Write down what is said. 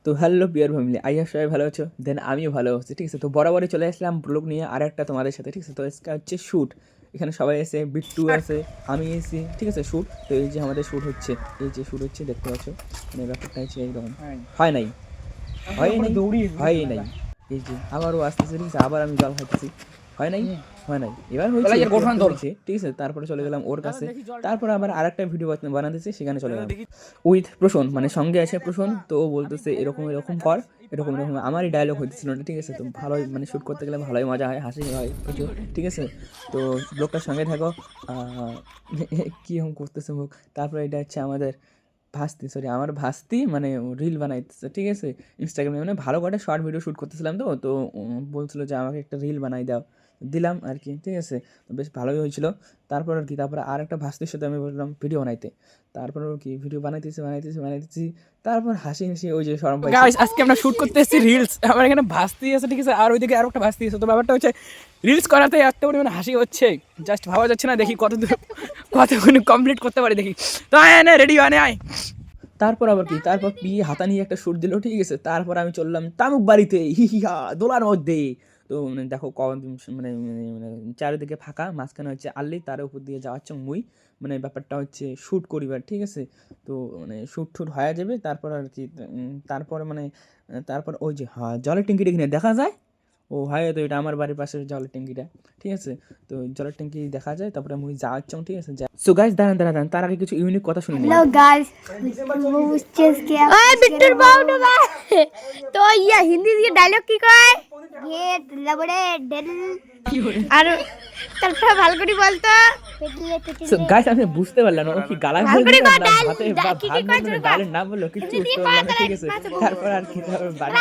তো হ্যালো বিয়ার ফ্যামিলি, আইয়া সবাই ভালো আছো? দেন আমিও ভালো আছি, ঠিক আছে। তো বরাবরই চলে আসলাম ব্লগ নিয়ে আর একটা তোমাদের সাথে, ঠিক আছে। তো আজকে হচ্ছে শ্যুট, এখানে সবাই এসে, বিট্টু আছে, আমি এসি, ঠিক আছে। শ্যুট, তো এই যে আমাদের শ্যুট হচ্ছে, এই যে শ্যুট হচ্ছে দেখতে পাচ্ছ, মানে ব্যাপারটা হচ্ছে এইরকম। হয় নাই হয় নাই, এই যে আবারও আসতেছে, ঠিক আছে। আবার আমি জল খাইতেছি, হয় নাই হয় নাই, এবার হয়েছে, হয়েছে, ঠিক আছে। তারপরে চলে গেলাম ওর কাছে, তারপরে আবার আরেকটা ভিডিও বানাতেছি, সেখানে চলে গেলাম উইথ প্রশন, মানে সঙ্গে আছে প্রশন। তো ও বলতেছে এরকম এরকম কর, এরকম এরকম, আমারই ডায়লগ হইতেছিল না, ঠিক আছে। তো ভালোই, মানে শ্যুট করতে গেলে ভালোই মজা হয়, হাসি হয় প্রচুর, ঠিক আছে। তো ব্লগটার সঙ্গে থাকো। কীরকম করতেছে মুখ। তারপরে এটা হচ্ছে আমাদের ভাস্তি, সরি আমার ভাস্তি, মানে রিল বানাইতেছে, ঠিক আছে। ইনস্টাগ্রামে মানে ভালো করে শর্ট ভিডিও শ্যুট করতেছিলাম, তো তো বলছিলো যে আমাকে একটা রিল বানাই দাও, দিলাম আর কি, ঠিক আছে। তো বেশ ভালোই হয়েছিল। তারপর আর কি, তারপরে আর একটা ভাস্তির সাথে আমি বললাম ভিডিও বানাইতে, তারপর কি ভিডিও বানাইতেছি, তারপর হাসি হাসি ওই যে শরম পাইছি। গাইস, আজকে আমরা শুট করতে এসেছি রিলস। আমার এখানে ভাস্তি আছে, ঠিক আছে, আর ওইদিকে আরো একটা ভাস্তি আছে। তো ব্যাপারটা হচ্ছে রিলস করাতে এত পরিমাণে হাসি হচ্ছে, জাস্ট ভাবা যাচ্ছে না। দেখি কতক্ষণ কমপ্লিট করতে পারি, দেখি। তো আয় আয় রেডি আয় আয়। তারপর আবার কি, তারপর পিয়ে হাতা নিয়ে একটা শ্যুট দিল, ঠিক আছে। তারপর আমি চললাম তামুক বাড়িতে, হিহিহা দোলার মধ্যে। তো মানে দেখো মানে মানে মানে চারিদিকে ফাঁকা, মাঝখানে হচ্ছে আল্লি, তার উপর দিয়ে যাওয়াচ্ছে মুই, মানে ব্যাপারটা হচ্ছে শ্যুট করিবার, ঠিক আছে। তো মানে শ্যুট শ্যুট হয়ে যাবে, তারপর আর কি তারপরে মানে তারপর ওই যে জলের ট্যাঙ্কিটা কিনে দেখা যায়, ও হয় তো এটা আমার বাড়ির পাশের জলের ট্যাঙ্কিটা, ঠিক আছে। তো জলের ট্যাঙ্কি দেখা যায়, তারপরে মুই যাচ্ছি, ঠিক আছে। সো গাইস দাঁড়ান, তার আগে কিছু ইউনিক কথা শুনে নিই। हेलो गाइस, वो चेस के ओए बिट्टूर बाउडू का तो ये हिंदी ये डायलॉग की কয় ये लबड़े डेल আর তারপর ভালো করে বলতো পেটলে পেটলে সো গাইস আমি বুঝতে পারলাম না ও কি গালা ভালো করে বললো না ডাল ভাতে বা কি ভাত কয় বললো না, ডালের নাম বললো, কিছু বুঝতে পারলাম না, ঠিক আছে। তারপর আর কি, তারপর বাড়ি